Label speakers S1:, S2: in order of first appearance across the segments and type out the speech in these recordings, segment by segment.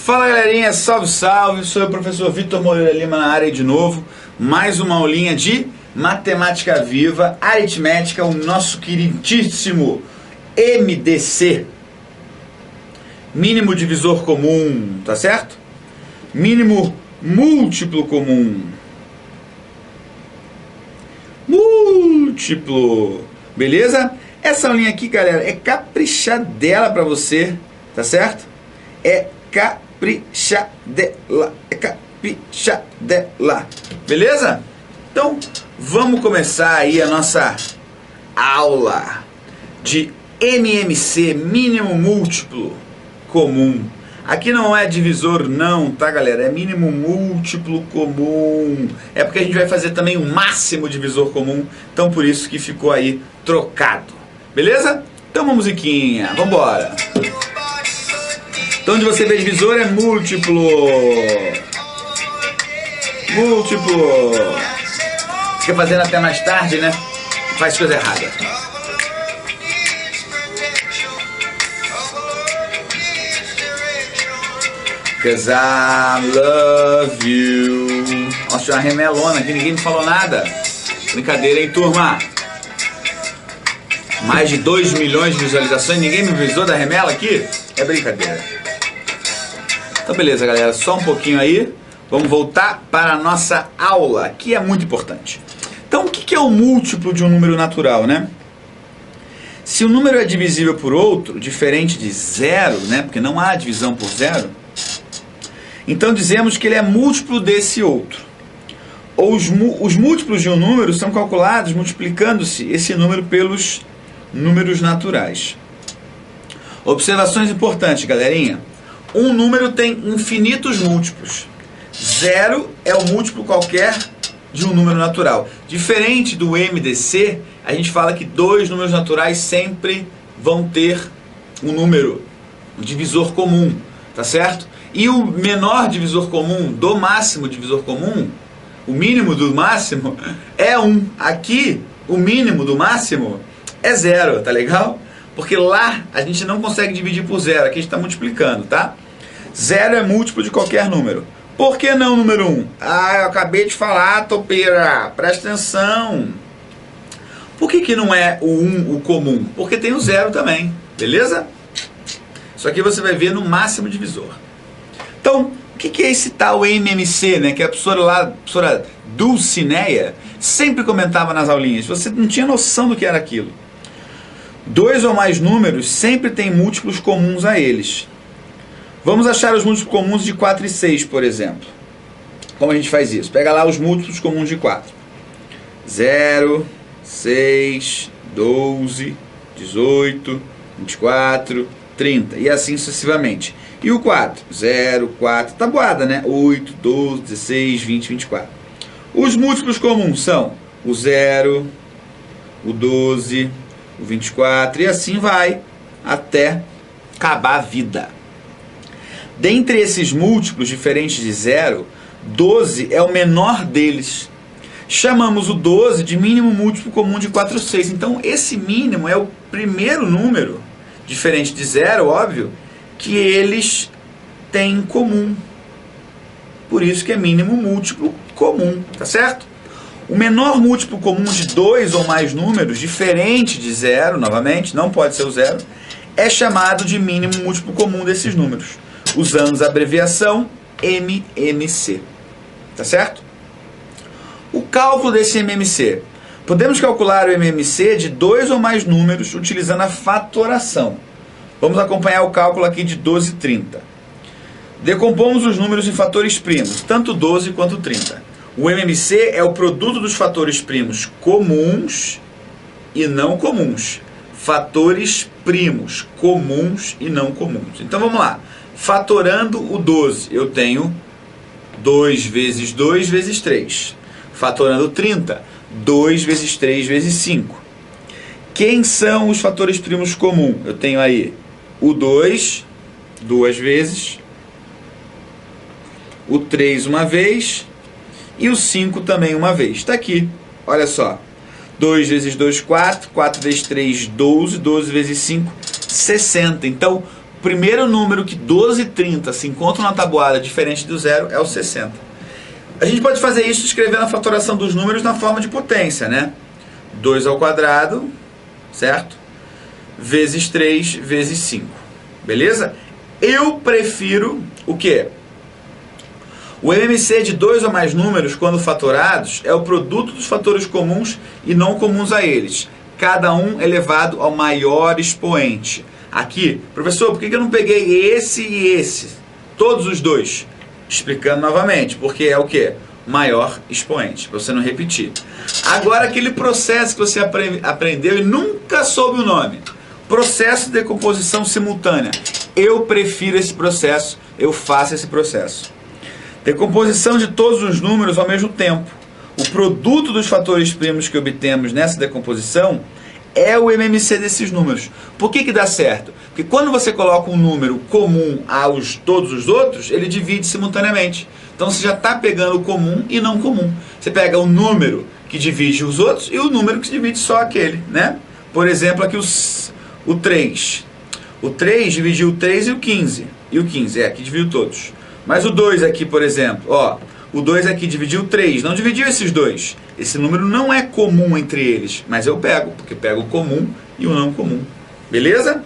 S1: Fala galerinha, salve salve, sou o professor Vitor Moreira Lima na área de novo. Mais uma aulinha de matemática viva, aritmética, o nosso queridíssimo MDC, mínimo divisor comum, tá certo? Mínimo múltiplo comum. Múltiplo, beleza? Essa aulinha aqui, galera, é caprichadela pra você, tá certo? É caprichadela, beleza? Então, vamos começar aí a nossa aula de MMC, mínimo múltiplo comum. Aqui não é divisor não, tá galera? É mínimo múltiplo comum. É porque a gente vai fazer também o máximo divisor comum, então por isso que ficou aí trocado. Beleza? Então uma musiquinha, vambora! Então onde você vê divisor é múltiplo. Múltiplo. Fica fazendo até mais tarde, né? Faz coisa errada. Cause I love you. Nossa, uma remelona aqui, ninguém me falou nada. Brincadeira, hein, turma? Mais de 2 milhões de visualizações, ninguém me avisou da remela aqui? É brincadeira. Então beleza, galera, só um pouquinho aí. Vamos voltar para a nossa aula, que é muito importante. Então, o que é o múltiplo de um número natural, né? Se o número é divisível por outro, diferente de zero, né? Porque não há divisão por zero, então dizemos que ele é múltiplo desse outro. Os múltiplos de um número são calculados multiplicando-se esse número pelos números naturais. Observações importantes, galerinha. Um número tem infinitos múltiplos. Zero é o múltiplo qualquer de um número natural. Diferente do MDC, a gente fala que dois números naturais sempre vão ter um número, um divisor comum, tá certo? E o menor divisor comum do máximo divisor comum, o mínimo do máximo, é 1. Aqui, o mínimo do máximo é 0, tá legal? Porque lá a gente não consegue dividir por 0, aqui a gente está multiplicando, tá? 0 é múltiplo de qualquer número. Por que não o número 1? Ah, eu acabei de falar, topeira, presta atenção. Por que não é o 1 o comum? Porque tem o 0 também, beleza? Isso aqui você vai ver no máximo divisor. Então, o que é esse tal MMC, né? Que a professora Dulcineia sempre comentava nas aulinhas. Você não tinha noção do que era aquilo. Dois ou mais números sempre têm múltiplos comuns a eles. Vamos achar os múltiplos comuns de 4 e 6, por exemplo. Como a gente faz isso? Pega lá os múltiplos comuns de 4. 0, 6, 12, 18, 24, 30. E assim sucessivamente. E o 4? 0, 4, tabuada, né? 8, 12, 16, 20, 24. Os múltiplos comuns são o 0, o 12, o 24 e assim vai até acabar a vida. Dentre esses múltiplos diferentes de 0, 12 é o menor deles. Chamamos o 12 de mínimo múltiplo comum de 4 e 6. Então esse mínimo é o primeiro número, diferente de 0, óbvio, que eles têm em comum. Por isso que é mínimo múltiplo comum, tá certo? O menor múltiplo comum de 2 ou mais números, diferente de 0, novamente, não pode ser o 0, é chamado de mínimo múltiplo comum desses números. Usamos a abreviação MMC, tá certo? O cálculo desse MMC. Podemos calcular o MMC de 2 ou mais números utilizando a fatoração. Vamos acompanhar o cálculo aqui de 12 e 30. Decompomos os números em fatores primos, tanto 12 quanto 30. O MMC é o produto dos fatores primos comuns e não comuns. Fatores primos, comuns e não comuns. Então vamos lá. Fatorando o 12, eu tenho 2 vezes 2 vezes 3. Fatorando 30, 2 vezes 3 vezes 5. Quem são os fatores primos comuns? Eu tenho aí o 2, 2 vezes, o 3 uma vez e o 5 também uma vez. Está aqui, olha só. 2 vezes 2, 4, 4 vezes 3, 12, 12 vezes 5, 60. Então, O primeiro número que 12 e 30 se encontram na tabuada diferente do zero é o 60. A gente pode fazer isso escrevendo a fatoração dos números na forma de potência, né? 2 ao quadrado, certo? Vezes 3 vezes 5. Beleza? Eu prefiro o quê? O MMC de 2 ou mais números, quando fatorados, é o produto dos fatores comuns e não comuns a eles. Cada um elevado ao maior expoente. Aqui, professor, por que eu não peguei esse e esse? Todos os dois. Explicando novamente, porque é o quê? Maior expoente, para você não repetir. Agora, aquele processo que você aprendeu e nunca soube o nome. Processo de decomposição simultânea. Eu prefiro esse processo, eu faço esse processo. Decomposição de todos os números ao mesmo tempo. O produto dos fatores primos que obtemos nessa decomposição é o MMC desses números. Por que dá certo? Porque quando você coloca um número comum aos todos os outros, ele divide simultaneamente. Então você já está pegando o comum e não comum. Você pega o número que divide os outros e o número que divide só aquele, né? Por exemplo, aqui o 3. O 3 dividiu o 3 e o 15. E o 15, aqui dividiu todos. Mas o 2 aqui, por exemplo, ó, o 2 aqui dividiu o 3, não dividiu esses dois. Esse número não é comum entre eles, mas eu pego, porque pego o comum e o não comum. Beleza?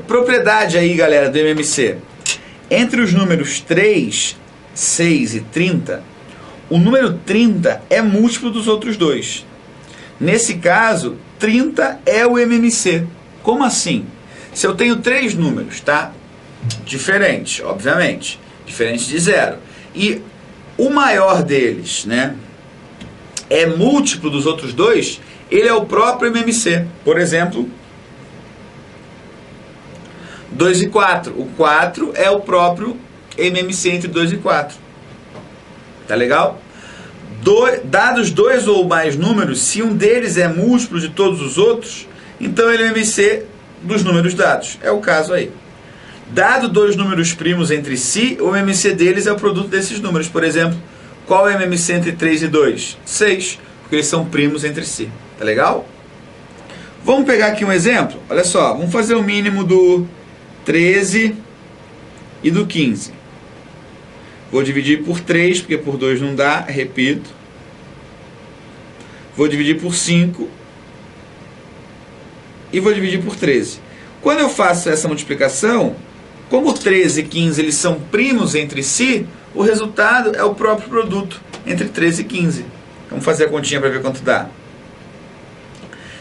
S1: Propriedade aí, galera, do MMC. Entre os números 3, 6 e 30, o número 30 é múltiplo dos outros dois. Nesse caso, 30 é o MMC. Como assim? Se eu tenho 3 números, tá? Diferentes, obviamente. Diferentes de zero. E o maior deles, né, é múltiplo dos outros dois, ele é o próprio MMC. Por exemplo, 2 e 4. O 4 é o próprio MMC entre 2 e 4. Tá legal? Dados 2 ou mais números, se um deles é múltiplo de todos os outros, então ele é o MMC dos números dados. É o caso aí. Dado 2 números primos entre si, o MMC deles é o produto desses números. Por exemplo, qual é o MMC entre 3 e 2? 6, porque eles são primos entre si. Tá legal? Vamos pegar aqui um exemplo? Olha só, vamos fazer o mínimo do 13 e do 15. Vou dividir por 3, porque por 2 não dá, repito. Vou dividir por 5 e vou dividir por 13. Quando eu faço essa multiplicação, como 13 e 15 eles são primos entre si, o resultado é o próprio produto entre 13 e 15. Vamos fazer a continha para ver quanto dá.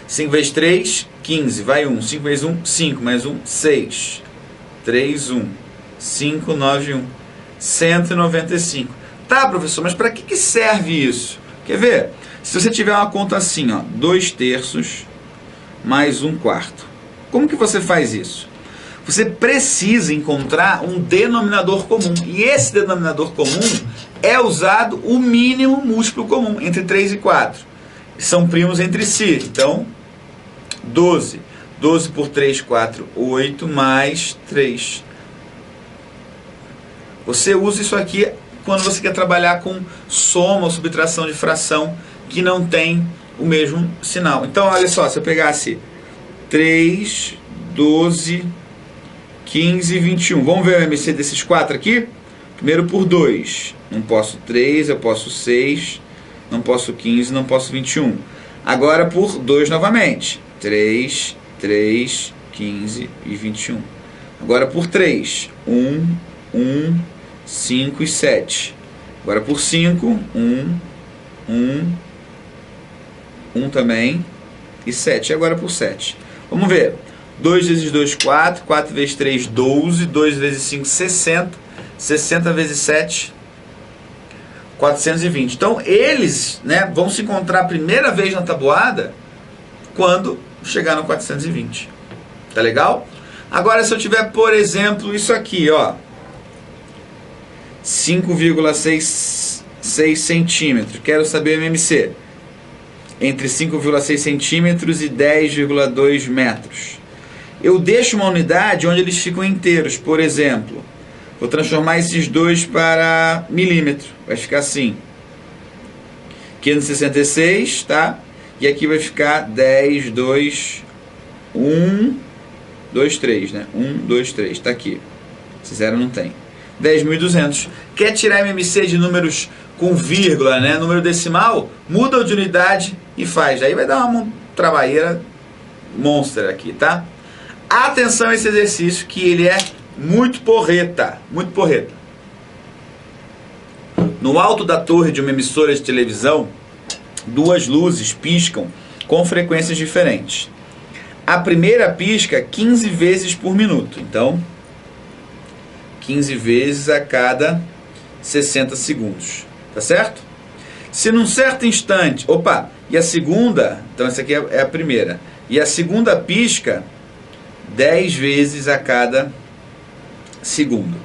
S1: 5 vezes 3, 15, vai 1. 5 vezes 1, 5, mais 1, 6. 3, 1. 5, 9, 1. 195. Tá, professor, mas para que serve isso? Quer ver? Se você tiver uma conta assim, ó, 2 terços mais 1 quarto. Como que você faz isso? Você precisa encontrar um denominador comum. E esse denominador comum é usado o mínimo múltiplo comum, entre 3 e 4. São primos entre si. Então, 12. 12 por 3, 4, 8, mais 3. Você usa isso aqui quando você quer trabalhar com soma ou subtração de fração que não tem o mesmo sinal. Então, olha só, se eu pegasse 3, 12, 15 e 21. Vamos ver o MMC desses 4 aqui? Primeiro por 2. Não posso 3, eu posso 6, não posso 15, não posso 21. Agora por 2 novamente. 3, 3, 15 e 21. Agora por 3. 1, 1, 5 e 7. Agora por 5. 1, 1, 1 também. E 7. E agora por 7. Vamos ver. 2 vezes 2, 4. 4 vezes 3, 12. 2 vezes 5, 60. 60 vezes 7, 420. Então, eles, né, vão se encontrar a primeira vez na tabuada quando chegar no 420. Tá legal? Agora, se eu tiver, por exemplo, isso aqui, ó. 5,6 centímetros. Quero saber o MMC. Entre 5,6 centímetros e 10,2 metros. Eu deixo uma unidade onde eles ficam inteiros. Por exemplo, vou transformar esses dois para milímetro. Vai ficar assim. 566, tá? E aqui vai ficar 10, 2, 1, 2, 3, né? 1, 2, 3, tá aqui. Esse 0 não tem. 10.200. Quer tirar MMC de números com vírgula, né? Número decimal? Muda o de unidade e faz. Aí vai dar uma trabalheira monster aqui, tá? Atenção a esse exercício que ele é muito porreta. Muito porreta. No alto da torre de uma emissora de televisão, duas luzes piscam com frequências diferentes. A primeira pisca 15 vezes por minuto. Então, 15 vezes a cada 60 segundos. Tá certo? Se num certo instante... Opa! E a segunda... Então, essa aqui é a primeira. E a segunda pisca 10 vezes a cada segundo.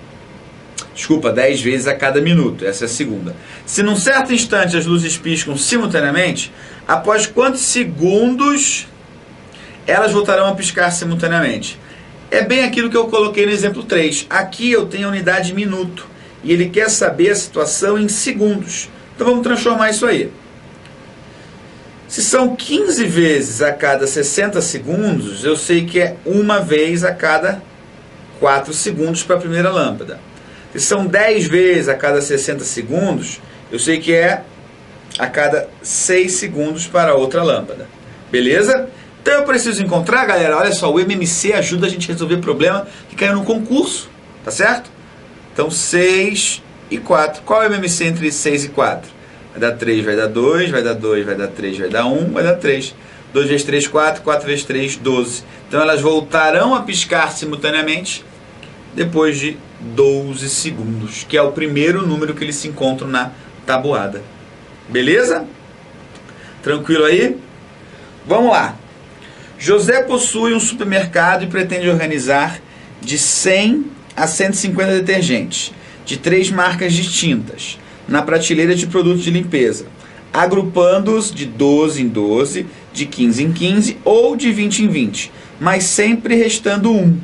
S1: Desculpa, 10 vezes a cada minuto. Essa é a segunda. Se num certo instante as luzes piscam simultaneamente, após quantos segundos elas voltarão a piscar simultaneamente? É bem aquilo que eu coloquei no exemplo 3. Aqui eu tenho a unidade minuto. E ele quer saber a situação em segundos. Então vamos transformar isso aí. Se são 15 vezes a cada 60 segundos, eu sei que é uma vez a cada 4 segundos para a primeira lâmpada. Se são 10 vezes a cada 60 segundos, eu sei que é a cada 6 segundos para a outra lâmpada. Beleza? Então eu preciso encontrar, galera, olha só, o MMC ajuda a gente a resolver problema que caiu no concurso, tá certo? Então 6 e 4. Qual é o MMC entre 6 e 4? Vai dar 3, vai dar 2, vai dar 2, vai dar 3, vai dar 1, vai dar 3. 2 vezes 3, 4, 4 vezes 3, 12. Então elas voltarão a piscar simultaneamente depois de 12 segundos, que é o primeiro número que eles se encontram na tabuada. Beleza? Tranquilo aí? Vamos lá. José possui um supermercado e pretende organizar de 100 a 150 detergentes, de 3 marcas distintas, na prateleira de produtos de limpeza, agrupando-os de 12 em 12, de 15 em 15 ou de 20 em 20, mas sempre restando um.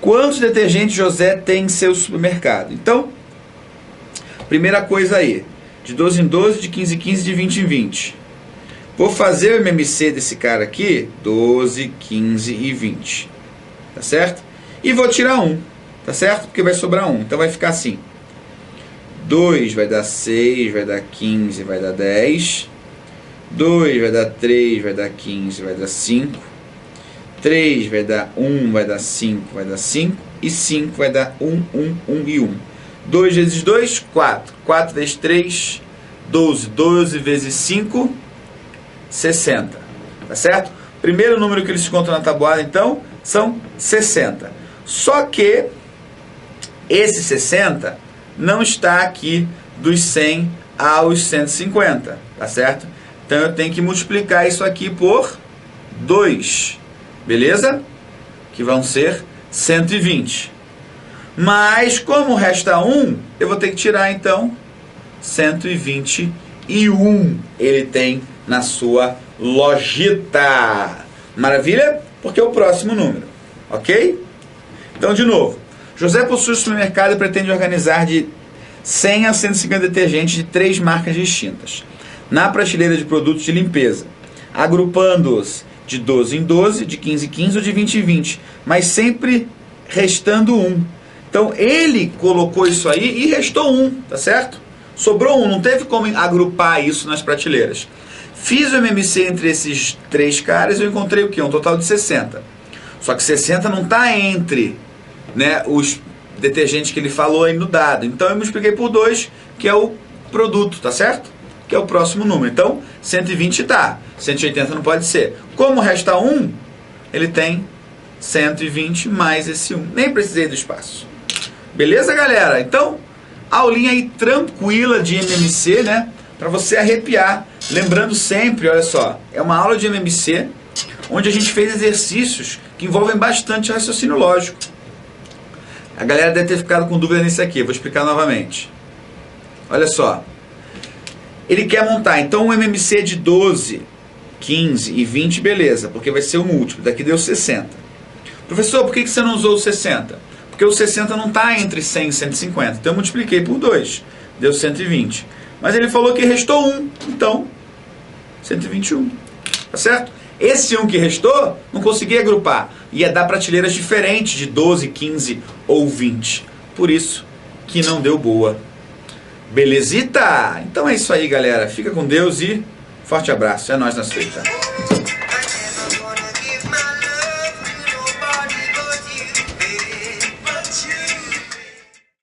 S1: Quantos detergentes José tem em seu supermercado? Então, primeira coisa aí, de 12 em 12, de 15 em 15, de 20 em 20. Vou fazer o MMC desse cara aqui, 12, 15 e 20, tá certo? E vou tirar 1, tá certo? Porque vai sobrar 1, então vai ficar assim. 2 vai dar 6, vai dar 15, vai dar 10. 2 vai dar 3, vai dar 15, vai dar 5. 3 vai dar 1, vai dar 5, vai dar 5. E 5 vai dar 1, 1, 1 e 1. 2 vezes 2, 4. 4 vezes 3, 12. 12 vezes 5, 60. Tá certo? Primeiro número que eles encontram na tabuada, então, são 60. Só que esse 60 não está aqui dos 100 aos 150. Tá certo? Então eu tenho que multiplicar isso aqui por 2. Beleza? Que vão ser 120. Mas como resta 1, eu vou ter que tirar então 121. Ele tem na sua lojita. Maravilha? Porque é o próximo número. Ok? Então, de novo. José possui um supermercado e pretende organizar de 100 a 150 detergentes de 3 marcas distintas, na prateleira de produtos de limpeza, agrupando-os de 12 em 12, de 15 em 15 ou de 20 em 20, mas sempre restando 1. Então, ele colocou isso aí e restou 1, tá certo? Sobrou 1, não teve como agrupar isso nas prateleiras. Fiz o MMC entre esses 3 caras e eu encontrei o quê? Um total de 60. Só que 60 não está entre, né, os detergentes que ele falou aí no dado. Então eu multipliquei por 2, que é o produto, tá certo? Que é o próximo número. Então 120 tá, 180 não pode ser. Como resta 1, ele tem 120 mais esse 1. Nem precisei do espaço. Beleza, galera? Então, aulinha aí tranquila de MMC, né? Para você arrepiar. Lembrando sempre, olha só, é uma aula de MMC onde a gente fez exercícios que envolvem bastante raciocínio lógico. A galera deve ter ficado com dúvida nisso aqui, vou explicar novamente. Olha só, ele quer montar, então, um MMC de 12, 15 e 20, beleza, porque vai ser o múltiplo, daqui deu 60. Professor, por que você não usou o 60? Porque o 60 não está entre 100 e 150, então eu multipliquei por 2, deu 120. Mas ele falou que restou 1, então 121, tá certo? Esse 1 que restou, não consegui agrupar. Ia dar prateleiras diferentes de 12, 15 ou 20. Por isso que não deu boa. Belezita? Então é isso aí, galera. Fica com Deus e forte abraço. É nóis nas feitas.